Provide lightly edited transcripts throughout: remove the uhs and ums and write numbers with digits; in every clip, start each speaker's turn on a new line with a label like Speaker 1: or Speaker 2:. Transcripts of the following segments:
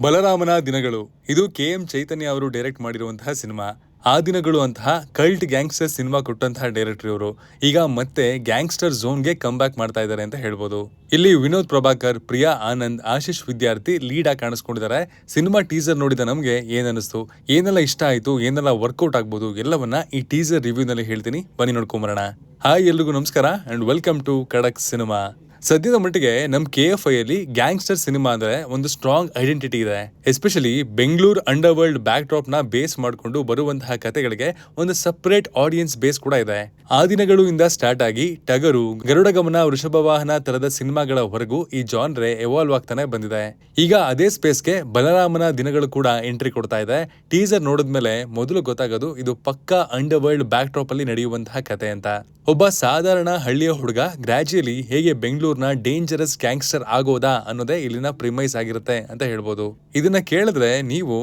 Speaker 1: ಬಲರಾಮನ ದಿನಗಳು ಇದು KM ಚೈತನ್ಯ ಅವರು ಡೈರೆಕ್ಟ್ ಮಾಡಿರುವಂತಹ ಸಿನಿಮಾ. ಆ ದಿನಗಳು ಅಂತಹ ಕಲ್ಟ್ ಗ್ಯಾಂಗ್ಸ್ಟರ್ ಸಿನಿಮಾ ಕೊಟ್ಟಂತಹ ಡೈರೆಕ್ಟರ್ ಇವರು ಈಗ ಮತ್ತೆ ಗ್ಯಾಂಗ್ಸ್ಟರ್ ಝೋನ್ಗೆ ಕಮ್ ಬ್ಯಾಕ್ ಮಾಡ್ತಾ ಇದ್ದಾರೆ ಅಂತ ಹೇಳ್ಬೋದು. ಇಲ್ಲಿ ವಿನೋದ್ ಪ್ರಭಾಕರ್, ಪ್ರಿಯಾ ಆನಂದ್, ಆಶಿಶ್ ವಿದ್ಯಾರ್ಥಿ ಲೀಡ್ ಆಗಿ ಕಾಣಿಸ್ಕೊಂಡಿದ್ದಾರೆ. ಸಿನಿಮಾ ಟೀಸರ್ ನೋಡಿದ ನಮ್ಗೆ ಏನಿಸ್ತು, ಏನೆಲ್ಲ ಇಷ್ಟ ಆಯ್ತು, ಏನೆಲ್ಲ ವರ್ಕೌಟ್ ಆಗ್ಬೋದು ಎಲ್ಲವನ್ನ ಈ ಟೀಸರ್ ರಿವ್ಯೂ ನಲ್ಲಿ ಹೇಳ್ತೀನಿ, ಬನ್ನಿ ನೋಡ್ಕೊಂಬರೋಣ. ಹಾಯ್, ಎಲ್ರಿಗೂ ನಮಸ್ಕಾರ ಅಂಡ್ ವೆಲ್ಕಮ್ ಟು ಖಡಕ್ ಸಿನಿಮಾ. ಸದ್ಯದ ಮಟ್ಟಿಗೆ ನಮ್ KFI ಅಲ್ಲಿ ಗ್ಯಾಂಗ್ಸ್ಟರ್ ಸಿನಿಮಾ ಅಂದ್ರೆ ಒಂದು ಸ್ಟ್ರಾಂಗ್ ಐಡೆಂಟಿಟಿ ಇದೆ. Especially Bengaluru under world back drop ನ ಬೇಸ್ ಮಾಡಿಕೊಂಡು ಬರುವಂತಹ ಕಥೆಗಳಿಗೆ ಒಂದು ಸಪರೇಟ್ ಆಡಿಯನ್ಸ್ ಬೇಸ್ ಕೂಡ ಇದೆ. ಆ ದಿನಗಳು ಇಂದ ಸ್ಟಾರ್ಟ್ ಆಗಿ ಟಗರು, ಗರುಡ ಗಮನ, ವೃಷಭ ವಾಹನ ತರದ ಸಿನಿಮಾಗಳವರೆಗೂ ಈ ಜಾನ್ರೆ ಎವಾಲ್ವ್ ಆಗ್ತಾನೆ ಬಂದಿದೆ. ಈಗ ಅದೇ ಸ್ಪೇಸ್ಗೆ ಬಲರಾಮನ ದಿನಗಳು ಕೂಡ ಎಂಟ್ರಿ ಕೊಡ್ತಾ ಇದೆ. ಟೀಸರ್ ನೋಡಿದ್ಮೇಲೆ ಮೊದಲು ಗೊತ್ತಾಗೋದು ಇದು ಪಕ್ಕಾ ಅಂಡರ್ ವರ್ಲ್ಡ್ ಬ್ಯಾಕ್ ಡ್ರಾಪ್ ಅಲ್ಲಿ ನಡೆಯುವಂತಹ ಕತೆ ಅಂತ. ಒಬ್ಬ ಸಾಧಾರಣ ಹಳ್ಳಿಯ ಹುಡುಗ ಗ್ರಾಜುಯಲಿ ಹೇಗೆ ಬೆಂಗಳೂರಿನ ಡೇಂಜರಸ್ ಗ್ಯಾಂಗ್ಸ್ಟರ್ ಆಗೋದಾ ಅನ್ನೋದೇ ಇಲ್ಲಿನ ಪ್ರಿಮೈಸ್ ಆಗಿರುತ್ತೆ ಅಂತ ಹೇಳ್ಬೋದು. ಇದನ್ನ ಕೇಳಿದ್ರೆ ನೀವು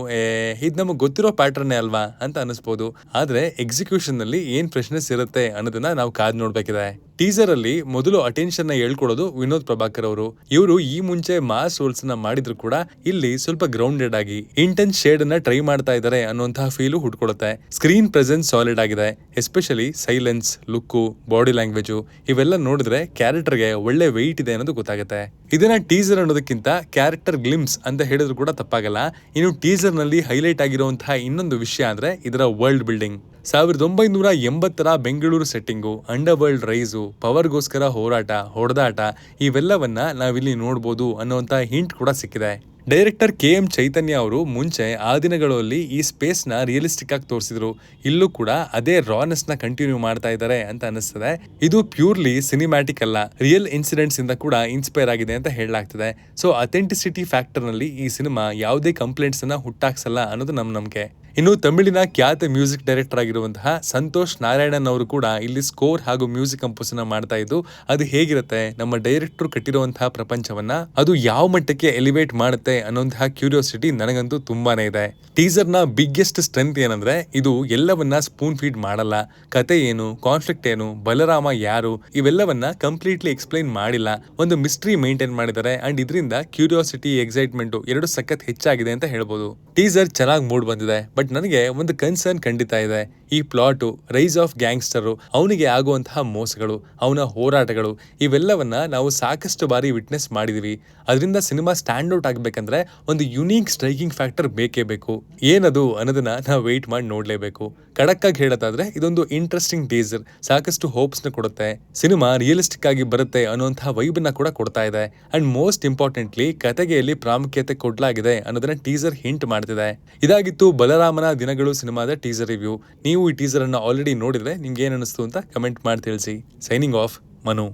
Speaker 1: ಇದು ನಮಗೆ ಗೊತ್ತಿರೋ ಪ್ಯಾಟರ್ನೇ ಅಲ್ವಾ ಅಂತ ಅನಿಸ್ಬೋದು. ಆದ್ರೆ ಎಕ್ಸಿಕ್ಯೂಷನ್ ನಲ್ಲಿ ಏನ್ ಫ್ರೆಶ್ನೆಸ್ ಇರುತ್ತೆ ಅನ್ನೋದನ್ನ ನಾವು ಕಾದ್ ನೋಡ್ಬೇಕಿದೆ. ಟೀಸರ್ ಅಲ್ಲಿ ಮೊದಲು ಅಟೆನ್ಷನ್ ನ ಹೇಳ್ಕೊಡೋದು ವಿನೋದ್ ಪ್ರಭಾಕರ್ ಅವರು. ಇವರು ಈ ಮುಂಚೆ ಮಾಸ್ ರೋಲ್ಸ್ ನ ಮಾಡಿದ್ರು ಕೂಡ ಇಲ್ಲಿ ಸ್ವಲ್ಪ ಗ್ರೌಂಡೆಡ್ ಆಗಿ ಇಂಟೆನ್ಸ್ ಶೇಡ್ ಅನ್ನ ಟ್ರೈ ಮಾಡ್ತಾ ಇದ್ದಾರೆ ಅನ್ನುವಂತಹ ಫೀಲು ಹುಟ್ಕೊಡುತ್ತೆ. ಸ್ಕ್ರೀನ್ ಪ್ರೆಸೆನ್ಸ್ ಸಾಲಿಡ್ ಆಗಿದೆ. Especially silence, look, body language ಇವೆಲ್ಲ ನೋಡಿದ್ರೆ ಕ್ಯಾರೆಕ್ಟರ್ಗೆ ಒಳ್ಳೆ ವೆಯ್ಟ್ ಇದೆ ಅನ್ನೋದು ಗೊತ್ತಾಗುತ್ತೆ. ಇದನ್ನ ಟೀಸರ್ ಅನ್ನೋದಕ್ಕಿಂತ ಕ್ಯಾರೆಕ್ಟರ್ ಗ್ಲಿಮ್ಸ್ ಅಂತ ಹೇಳಿದ್ರು ಕೂಡ ತಪ್ಪಾಗಲ್ಲ. ಇನ್ನು ಟೀಸರ್ ನಲ್ಲಿ ಹೈಲೈಟ್ ಆಗಿರುವಂತಹ ಇನ್ನೊಂದು ವಿಷಯ ಅಂದ್ರೆ ಇದರ ವರ್ಲ್ಡ್ ಬಿಲ್ಡಿಂಗ್. 1980ರ Bengaluru setting, under world rise, ಪವರ್ಗೋಸ್ಕರ ಹೋರಾಟ, ಹೊಡೆದಾಟ ಇವೆಲ್ಲವನ್ನ ನಾವಿಲ್ಲಿ ನೋಡ್ಬೋದು ಅನ್ನುವಂತ ಹಿಂಟ್ ಕೂಡ ಸಿಕ್ಕಿದೆ. ಡೈರೆಕ್ಟರ್ KM ಚೈತನ್ಯ ಅವರು ಮುಂಚೆ ಆ ದಿನಗಳಲ್ಲಿ ಈ ಸ್ಪೇಸ್ ನ ರಿಯಲಿಸ್ಟಿಕ್ ಆಗಿ ತೋರಿಸಿದ್ರು. ಇಲ್ಲೂ ಕೂಡ ಅದೇ ರಾನೆಸ್ ನ ಕಂಟಿನ್ಯೂ ಮಾಡ್ತಾ ಇದ್ದಾರೆ ಅಂತ ಅನಿಸ್ತದೆ. ಇದು ಪ್ಯೂರ್ಲಿ ಸಿನಿಮ್ಯಾಟಿಕ್ ಅಲ್ಲ, ರಿಯಲ್ ಇನ್ಸಿಡೆಂಟ್ಸ್ ಇಂದ ಕೂಡ ಇನ್ಸ್ಪೈರ್ ಆಗಿದೆ ಅಂತ ಹೇಳಲಾಗ್ತದೆ. ಸೊ ಅಥೆಂಟಿಸಿಟಿ ಫ್ಯಾಕ್ಟರ್ ನಲ್ಲಿ ಈ ಸಿನಿಮಾ ಯಾವುದೇ ಕಂಪ್ಲೇಂಟ್ಸ್ ಅನ್ನ ಹುಟ್ಟಾಕ್ಸಲ್ಲ ಅನ್ನೋದು ನಮ್ಮ ನಂಬಿಕೆ. ಇನ್ನು ತಮಿಳಿನ ಖ್ಯಾತ ಮ್ಯೂಸಿಕ್ ಡೈರೆಕ್ಟರ್ ಆಗಿರುವಂತಹ ಸಂತೋಷ್ ನಾರಾಯಣನ್ ಅವರು ಕೂಡ ಇಲ್ಲಿ ಸ್ಕೋರ್ ಹಾಗೂ ಮ್ಯೂಸಿಕ್ ಕಂಪೋಸ್ ಮಾಡ್ತಾ ಇದ್ದು, ಅದು ಹೇಗಿರುತ್ತೆ, ನಮ್ಮ ಡೈರೆಕ್ಟರ್ ಕಟ್ಟಿರುವಂತಹ ಪ್ರಪಂಚವನ್ನ ಅದು ಯಾವ ಮಟ್ಟಕ್ಕೆ ಎಲಿವೇಟ್ ಮಾಡುತ್ತೆ ಅನ್ನೋಂತಹ ಕ್ಯೂರಿಯಾಸಿಟಿ ನನಗಂತೂ ತುಂಬಾನೇ ಇದೆ. ಟೀಸರ್ ನ ಬಿಗ್ಗೆಸ್ಟ್ ಸ್ಟ್ರೆಂತ್ ಏನಂದ್ರೆ ಇದು ಎಲ್ಲವನ್ನ ಸ್ಪೂನ್ ಫೀಡ್ ಮಾಡಲ್ಲ. ಕತೆ ಏನು, ಕಾನ್ಫ್ಲಿಕ್ಟ್ ಏನು, ಬಲರಾಮ ಯಾರು ಇವೆಲ್ಲವನ್ನ ಕಂಪ್ಲೀಟ್ಲಿ ಎಕ್ಸ್ಪ್ಲೈನ್ ಮಾಡಿಲ್ಲ. ಒಂದು ಮಿಸ್ಟ್ರಿ ಮೇಂಟೈನ್ ಮಾಡಿದ್ದಾರೆ ಅಂಡ್ ಇದರಿಂದ ಕ್ಯೂರಿಯಾಸಿಟಿ, ಎಕ್ಸೈಟ್ಮೆಂಟ್ ಎರಡು ಸಖತ್ ಹೆಚ್ಚಾಗಿದೆ ಅಂತ ಹೇಳ್ಬೋದು. ಟೀಸರ್ ಚೆನ್ನಾಗಿ ಮೂಡ್ ಬಂದಿದೆ. ಬಟ್ ನನಗೆ ಒಂದು ಕನ್ಸರ್ನ್ ಖಂಡಿತ ಇದೆ. ಈ ಪ್ಲಾಟು, ರೈಸ್ ಆಫ್ ಗ್ಯಾಂಗ್ಸ್ಟರ್, ಅವನಿಗೆ ಆಗುವಂತಹ ಮೋಸಗಳು, ಅವನ ಹೋರಾಟಗಳು ಇವೆಲ್ಲವನ್ನ ನಾವು ಸಾಕಷ್ಟು ಬಾರಿ ವಿಟ್ನೆಸ್ ಮಾಡಿದೀವಿ. ಅದರಿಂದ ಸಿನಿಮಾ ಸ್ಟ್ಯಾಂಡ್ ಔಟ್ ಆಗ್ಬೇಕಂದ್ರೆ ಒಂದು ಯುನೀಕ್ ಸ್ಟ್ರೈಕಿಂಗ್ ಫ್ಯಾಕ್ಟರ್ ಬೇಕೇ ಬೇಕು. ಏನದು ಅನ್ನೋದನ್ನ ನಾವು ವೆಯ್ಟ್ ಮಾಡಿ ನೋಡ್ಲೇಬೇಕು. ಖಡಕ್ ಆಗಿ ಹೇಳೋದಾದ್ರೆ ಇದೊಂದು ಇಂಟ್ರೆಸ್ಟಿಂಗ್ ಟೀಸರ್, ಸಾಕಷ್ಟು ಹೋಪ್ಸ್ ನ ಕೊಡುತ್ತೆ. ಸಿನಿಮಾ ರಿಯಲಿಸ್ಟಿಕ್ ಆಗಿ ಬರುತ್ತೆ ಅನ್ನುವಂತಹ ವೈಬ್ ನ ಕೂಡ ಕೊಡ್ತಾ ಇದೆ. ಅಂಡ್ ಮೋಸ್ಟ್ ಇಂಪಾರ್ಟೆಂಟ್ಲಿ ಕತೆಗೆ ಎಲ್ಲಿ ಪ್ರಾಮುಖ್ಯತೆ ಕೊಡ್ಲಾಗಿದೆ ಅನ್ನೋದನ್ನ ಟೀಸರ್ ಹಿಂಟ್ ಮಾಡ್ತಿದೆ. ಇದಾಗಿತ್ತು ಬಲರಾಮನ ದಿನಗಳು ಸಿನಿಮಾದ ಟೀಸರ್ ರಿವ್ಯೂ. ನೀವು ಈ ಟೀಸರ್ ಅನ್ನ ಆಲ್ರೆಡಿ ನೋಡಿದ್ರೆ ನಿಮ್ಗೆ ಏನ್ ಅನಿಸ್ತು ಅಂತ ಕಮೆಂಟ್ ಮಾಡಿ ತಿಳಿಸಿ. Signing off, Manu.